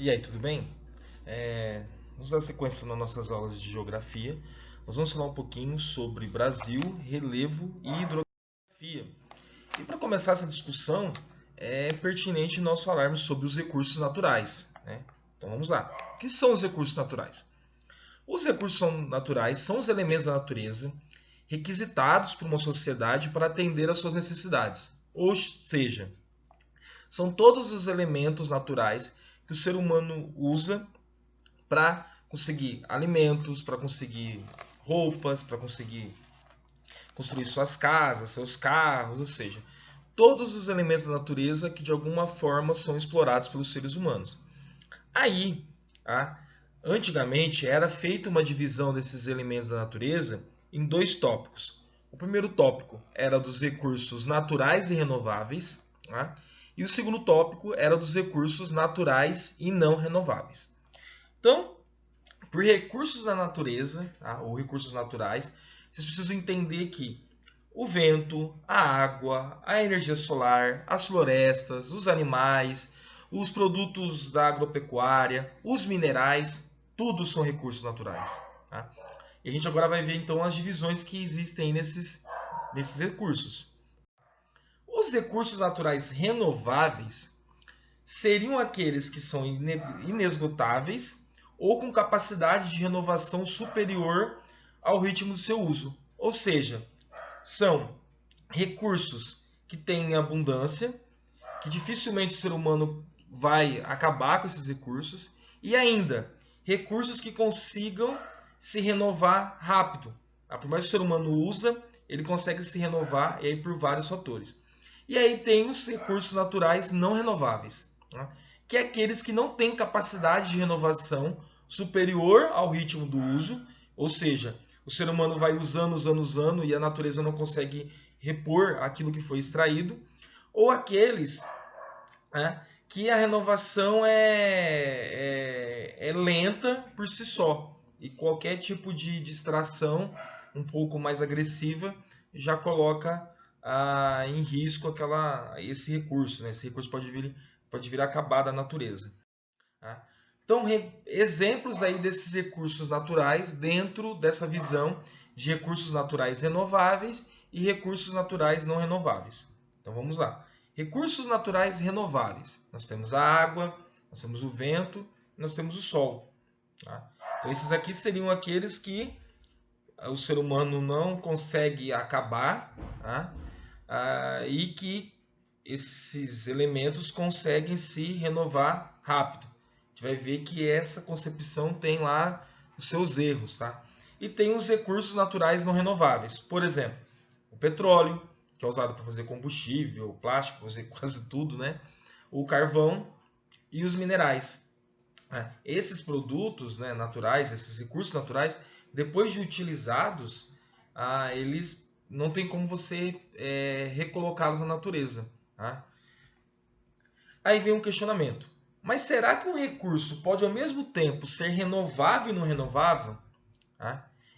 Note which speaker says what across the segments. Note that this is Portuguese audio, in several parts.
Speaker 1: E aí, tudo bem? Vamos dar sequência nas nossas aulas de geografia. Nós vamos falar um pouquinho sobre Brasil, relevo e hidrografia. E para começar essa discussão, é pertinente nós falarmos sobre os recursos naturais, né? Então vamos lá. O que são os recursos naturais? Os recursos naturais são os elementos da natureza requisitados por uma sociedade para atender às suas necessidades. Ou seja, são todos os elementos naturais que o ser humano usa para conseguir alimentos, para conseguir roupas, para conseguir construir suas casas, seus carros, ou seja, todos os elementos da natureza que de alguma forma são explorados pelos seres humanos. Aí, antigamente era feita uma divisão desses elementos da natureza em dois tópicos. O primeiro tópico era dos recursos naturais e renováveis, e o segundo tópico era dos recursos naturais e não renováveis. Então, por recursos da natureza, ou recursos naturais, vocês precisam entender que o vento, a água, a energia solar, as florestas, os animais, os produtos da agropecuária, os minerais, tudo são recursos naturais. E a gente agora vai ver então as divisões que existem nesses recursos. Os recursos naturais renováveis seriam aqueles que são inesgotáveis ou com capacidade de renovação superior ao ritmo do seu uso. Ou seja, são recursos que têm abundância, que dificilmente o ser humano vai acabar com esses recursos, e ainda recursos que consigam se renovar rápido. Por mais que o ser humano usa, ele consegue se renovar e aí por vários fatores. E aí tem os recursos naturais não renováveis, que é aqueles que não têm capacidade de renovação superior ao ritmo do uso, ou seja, o ser humano vai usando e a natureza não consegue repor aquilo que foi extraído, ou aqueles que a renovação é lenta por si só, e qualquer tipo de distração um pouco mais agressiva já coloca em risco esse recurso. Esse recurso pode vir a acabar da natureza. Então, exemplos aí desses recursos naturais dentro dessa visão de recursos naturais renováveis e recursos naturais não renováveis. Então, vamos lá. Recursos naturais renováveis. Nós temos a água, nós temos o vento, nós temos o sol. Então, esses aqui seriam aqueles que o ser humano não consegue acabar, e que esses elementos conseguem se renovar rápido. A gente vai ver que essa concepção tem lá os seus erros. E tem os recursos naturais não renováveis. Por exemplo, o petróleo, que é usado para fazer combustível, plástico, fazer quase tudo, o carvão e os minerais. Esses produtos naturais, esses recursos naturais, depois de utilizados, eles não tem como você recolocá-los na natureza. Aí vem um questionamento. Mas será que um recurso pode ao mesmo tempo ser renovável e não renovável?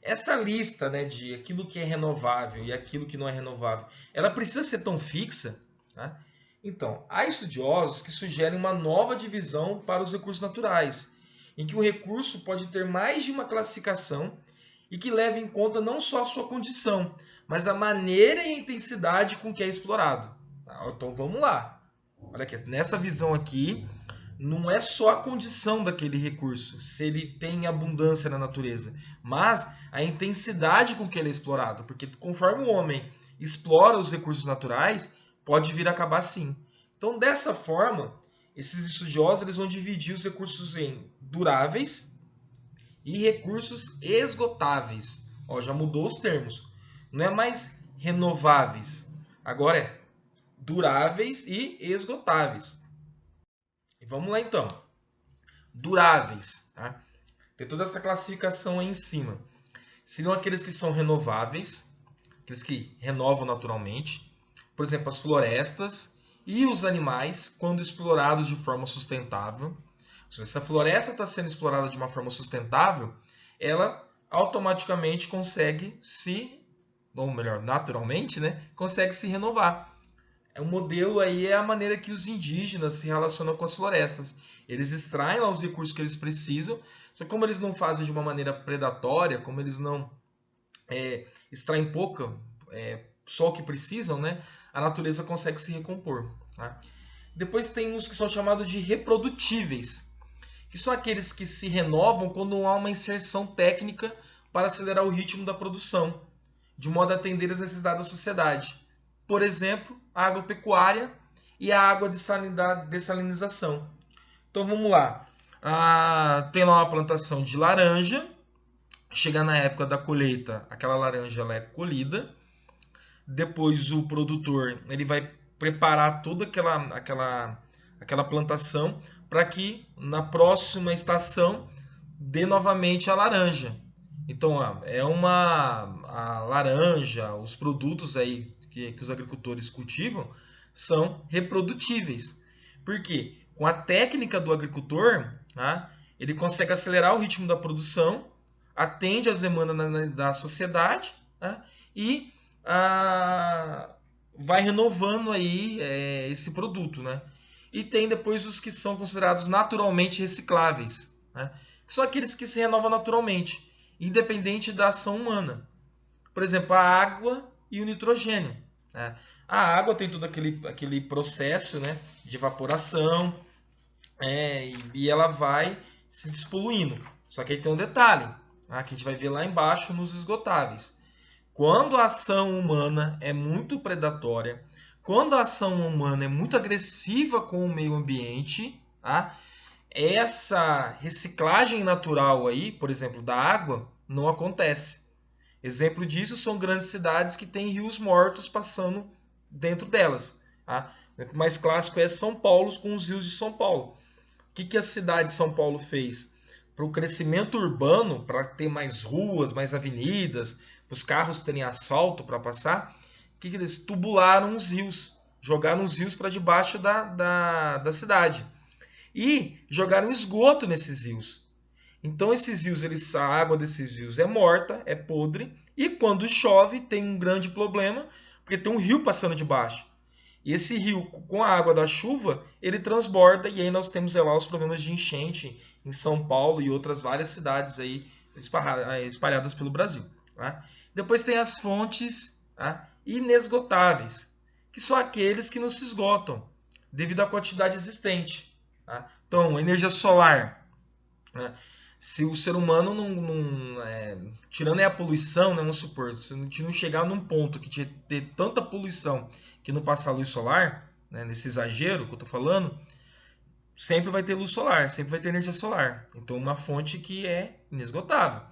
Speaker 1: Essa lista de aquilo que é renovável e aquilo que não é renovável, ela precisa ser tão fixa? Então, há estudiosos que sugerem uma nova divisão para os recursos naturais, em que o recurso pode ter mais de uma classificação e que leve em conta não só a sua condição, mas a maneira e a intensidade com que é explorado. Então vamos lá. Olha aqui, nessa visão aqui, não é só a condição daquele recurso, se ele tem abundância na natureza, mas a intensidade com que ele é explorado, porque conforme o homem explora os recursos naturais, pode vir a acabar sim. Então, dessa forma, esses estudiosos eles vão dividir os recursos em duráveis e recursos esgotáveis. Já mudou os termos. Não é mais renováveis. Agora é duráveis e esgotáveis. E vamos lá então. Duráveis. Tem toda essa classificação aí em cima. Seriam aqueles que são renováveis, aqueles que renovam naturalmente. Por exemplo, as florestas e os animais, quando explorados de forma sustentável. Se a floresta está sendo explorada de uma forma sustentável, ela automaticamente consegue naturalmente, consegue se renovar. O modelo aí é a maneira que os indígenas se relacionam com as florestas. Eles extraem lá os recursos que eles precisam, só que como eles não fazem de uma maneira predatória, como eles não extraem só o que precisam, né? A natureza consegue se recompor. Tá? Depois tem os que são chamados de reprodutíveis, que são aqueles que se renovam quando há uma inserção técnica para acelerar o ritmo da produção, de modo a atender às necessidades da sociedade. Por exemplo, a agropecuária e a água de dessalinização. Então vamos lá. Tem lá uma plantação de laranja. Chega na época da colheita, aquela laranja ela é colhida. Depois o produtor ele vai preparar toda aquela plantação para que na próxima estação dê novamente a laranja. Então, a laranja, os produtos aí que os agricultores cultivam são reprodutíveis. Por quê? Com a técnica do agricultor, tá, ele consegue acelerar o ritmo da produção, atende às demandas da sociedade, tá, e vai renovando aí esse produto. Né? E tem depois os que são considerados naturalmente recicláveis, né? Que são aqueles que se renovam naturalmente, independente da ação humana. Por exemplo, a água e o nitrogênio. Né? A água tem todo aquele processo, né, de evaporação, e ela vai se despoluindo. Só que aí tem um detalhe, que a gente vai ver lá embaixo nos esgotáveis. Quando a ação humana é muito predatória, quando a ação humana é muito agressiva com o meio ambiente, tá? Essa reciclagem natural aí, por exemplo, da água, não acontece. Exemplo disso são grandes cidades que têm rios mortos passando dentro delas. Tá? O exemplo mais clássico é São Paulo com os rios de São Paulo. O que a cidade de São Paulo fez? Para o crescimento urbano, para ter mais ruas, mais avenidas, para os carros terem asfalto para passar, o que eles tubularam os rios, jogaram os rios para debaixo da cidade e jogaram esgoto nesses rios. Então esses rios, a água desses rios é morta, é podre, e quando chove tem um grande problema, porque tem um rio passando debaixo. E esse rio, com a água da chuva, ele transborda, e aí nós temos lá os problemas de enchente em São Paulo e outras várias cidades aí espalhadas pelo Brasil. Tá? Depois tem as fontes, tá, inesgotáveis, que são aqueles que não se esgotam devido à quantidade existente. Tá? Então, energia solar. Né? Se o ser humano tirando a poluição, né, vamos supor, se a gente não chegar num ponto que ter tanta poluição que não passa a luz solar, né, nesse exagero que eu estou falando, sempre vai ter luz solar, sempre vai ter energia solar. Então, uma fonte que é inesgotável.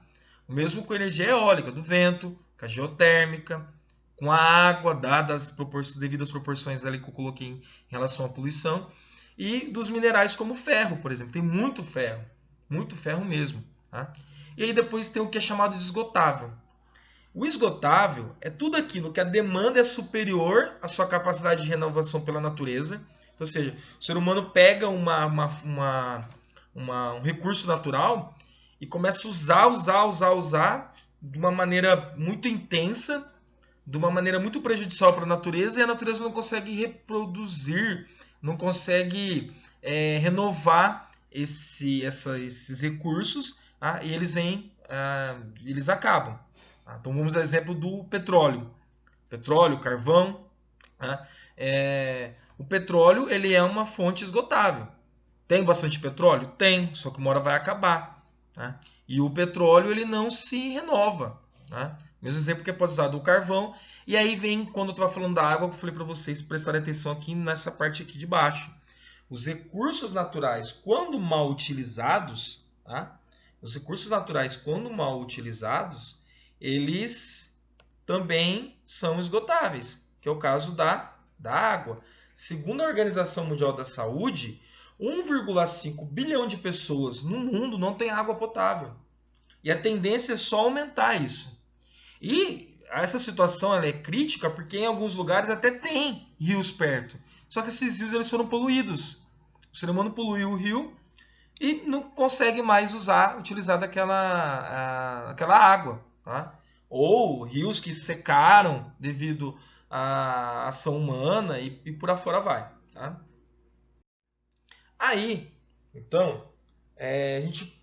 Speaker 1: O mesmo com a energia eólica, do vento, com a geotérmica, com a água, dadas as devidas proporções ali que eu coloquei em relação à poluição, e dos minerais como ferro, por exemplo. Tem muito ferro mesmo. Tá? E aí depois tem o que é chamado de esgotável. O esgotável é tudo aquilo que a demanda é superior à sua capacidade de renovação pela natureza. Então, ou seja, o ser humano pega um recurso natural e começa a usar de uma maneira muito intensa, de uma maneira muito prejudicial para a natureza, e a natureza não consegue reproduzir, não consegue renovar esses recursos, tá? E eles acabam. Tá? Então vamos ao exemplo do petróleo. Petróleo, carvão. Tá? O petróleo ele é uma fonte esgotável. Tem bastante petróleo? Tem, só que uma hora vai acabar. Tá? E o petróleo ele não se renova. Tá? Mesmo exemplo que pode usar do carvão. E aí vem, quando eu estava falando da água, eu falei para vocês prestarem atenção aqui nessa parte aqui de baixo. Os recursos naturais, quando mal utilizados, tá? Os recursos naturais, quando mal utilizados, eles também são esgotáveis, que é o caso da água. Segundo a Organização Mundial da Saúde, 1,5 bilhão de pessoas no mundo não tem água potável. E a tendência é só aumentar isso. E essa situação ela é crítica porque em alguns lugares até tem rios perto. Só que esses rios eles foram poluídos. O ser humano poluiu o rio e não consegue mais utilizar aquela água. Tá? Ou rios que secaram devido a ação humana e por afora vai. Tá? Aí, então, a gente,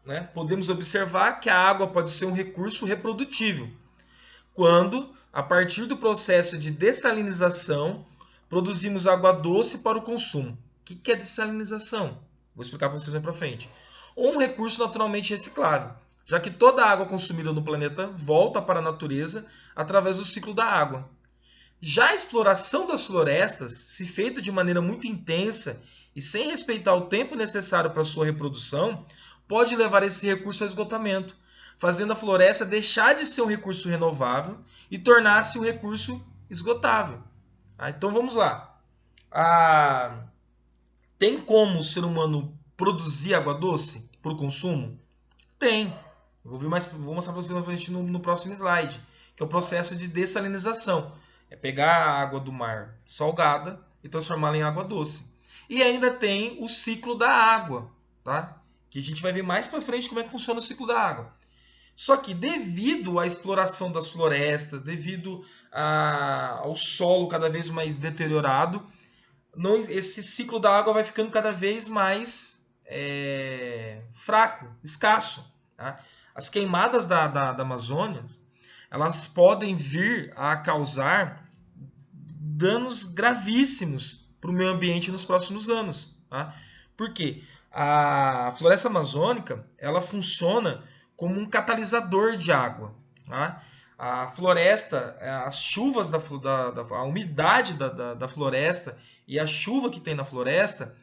Speaker 1: né, podemos observar que a água pode ser um recurso reprodutível, quando, a partir do processo de dessalinização, produzimos água doce para o consumo. O que é dessalinização? Vou explicar para vocês mais para frente. Ou um recurso naturalmente reciclável, já que toda a água consumida no planeta volta para a natureza através do ciclo da água. Já a exploração das florestas, se feita de maneira muito intensa e sem respeitar o tempo necessário para sua reprodução, pode levar esse recurso ao esgotamento, fazendo a floresta deixar de ser um recurso renovável e tornar-se um recurso esgotável. Então vamos lá. Tem como o ser humano produzir água doce para o consumo? Tem. Vou mostrar para vocês no próximo slide, que é o processo de dessalinização. É pegar a água do mar salgada e transformá-la em água doce. E ainda tem o ciclo da água, tá? Que a gente vai ver mais para frente como é que funciona o ciclo da água. Só que devido à exploração das florestas, devido ao solo cada vez mais deteriorado, esse ciclo da água vai ficando cada vez mais fraco, escasso. Tá? As queimadas da Amazônia, elas podem vir a causar danos gravíssimos para o meio ambiente nos próximos anos. Tá? Por quê? A floresta amazônica ela funciona como um catalisador de água. Tá? A floresta, as chuvas, a umidade da floresta e a chuva que tem na floresta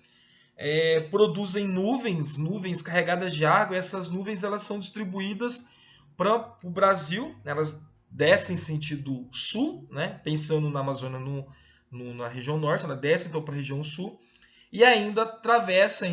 Speaker 1: produzem nuvens carregadas de água, e essas nuvens elas são distribuídas para o Brasil, elas descem em sentido sul, né? Pensando na Amazônia na região norte, ela desce então para a região sul, e ainda atravessa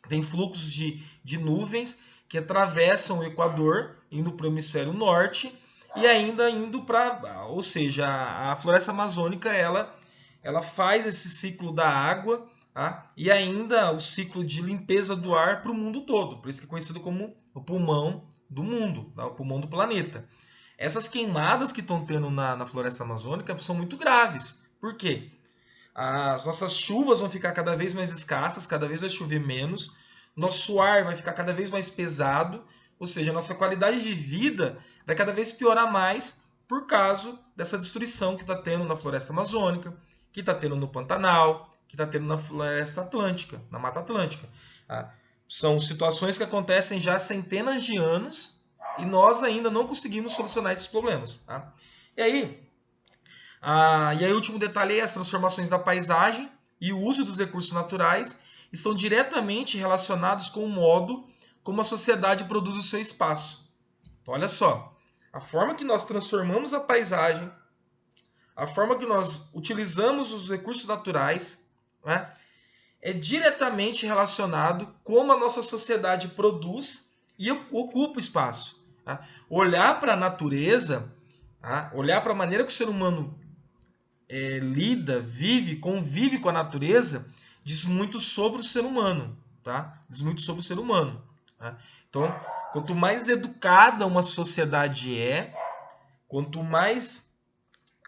Speaker 1: tem fluxos de nuvens que atravessam o Equador, indo para o hemisfério norte, e ainda indo para... Ou seja, a floresta amazônica ela faz esse ciclo da água, tá? E ainda o ciclo de limpeza do ar para o mundo todo. Por isso que é conhecido como o pulmão do mundo, tá? O pulmão do planeta. Essas queimadas que estão tendo na floresta amazônica são muito graves. Por quê? As nossas chuvas vão ficar cada vez mais escassas, cada vez vai chover menos, nosso ar vai ficar cada vez mais pesado, ou seja, a nossa qualidade de vida vai cada vez piorar mais por causa dessa destruição que está tendo na floresta amazônica, que está tendo no Pantanal, que está tendo na floresta atlântica, na Mata Atlântica. São situações que acontecem já há centenas de anos e nós ainda não conseguimos solucionar esses problemas. Tá? E aí, o último detalhe é as transformações da paisagem e o uso dos recursos naturais estão diretamente relacionados com o modo como a sociedade produz o seu espaço. Então, olha só, a forma que nós transformamos a paisagem, a forma que nós utilizamos os recursos naturais, né, é diretamente relacionado com como a nossa sociedade produz e ocupa o espaço. Tá? Olhar para a natureza, tá? Olhar para a maneira que o ser humano lida, vive, convive com a natureza, diz muito sobre o ser humano. Tá? Diz muito sobre o ser humano. Tá? Então, quanto mais educada uma sociedade quanto mais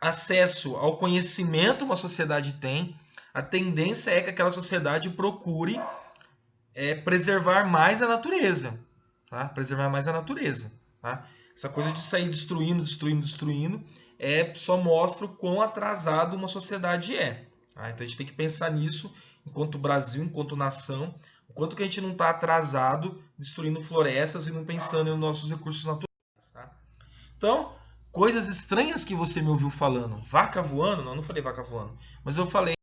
Speaker 1: acesso ao conhecimento uma sociedade tem, a tendência é que aquela sociedade procure preservar mais a natureza. Tá? Preservar mais a natureza. Tá? Essa coisa de sair destruindo só mostra o quão atrasado uma sociedade é. Tá? Então a gente tem que pensar nisso enquanto Brasil, enquanto nação, o quanto que a gente não está atrasado destruindo florestas e não pensando nos nossos recursos naturais. Tá? Então, coisas estranhas que você me ouviu falando. Vaca voando? Não falei vaca voando. Mas eu falei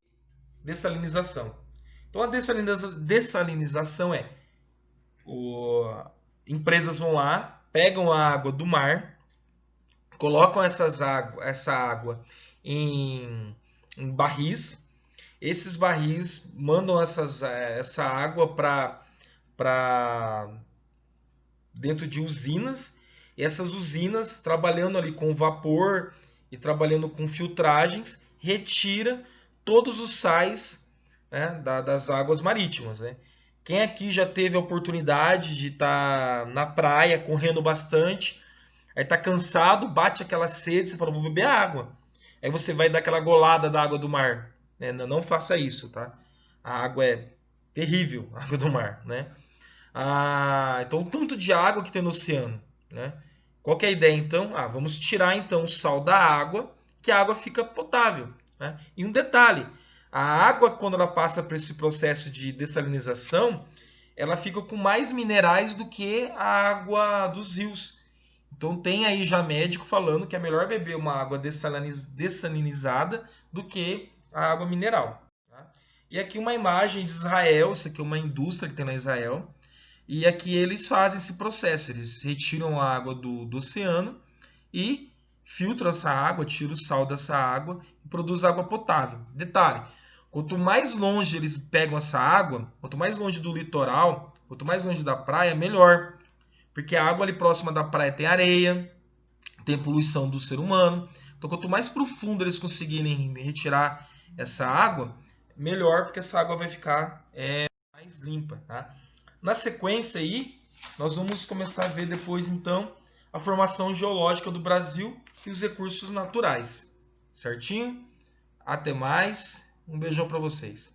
Speaker 1: dessalinização. Então, a dessalinização empresas vão lá, pegam a água do mar, colocam essa água em barris. Esses barris mandam essa água para dentro de usinas. E essas usinas, trabalhando ali com vapor e trabalhando com filtragens, retira todos os sais, né, das águas marítimas. Né? Quem aqui já teve a oportunidade de estar na praia correndo bastante, Aí tá cansado, bate aquela sede, você fala, vou beber água. Aí você vai dar aquela golada da água do mar. Né? Não faça isso, tá? A água é terrível, a água do mar, né? Então, o tanto de água que tem no oceano, né? Qual que é a ideia, então? Vamos tirar, então, o sal da água, que a água fica potável, né? E um detalhe, a água, quando ela passa por esse processo de dessalinização, ela fica com mais minerais do que a água dos rios. Então, tem aí já médico falando que é melhor beber uma água dessalinizada do que a água mineral. Tá? E aqui uma imagem de Israel, isso aqui é uma indústria que tem na Israel, e aqui eles fazem esse processo, eles retiram a água do oceano e filtram essa água, tiram o sal dessa água e produzem água potável. Detalhe, quanto mais longe eles pegam essa água, quanto mais longe do litoral, quanto mais longe da praia, melhor. Porque a água ali próxima da praia tem areia, tem poluição do ser humano. Então, quanto mais profundo eles conseguirem retirar essa água, melhor, porque essa água vai ficar mais limpa. Tá? Na sequência aí, nós vamos começar a ver depois, então, a formação geológica do Brasil e os recursos naturais. Certinho? Até mais. Um beijão para vocês.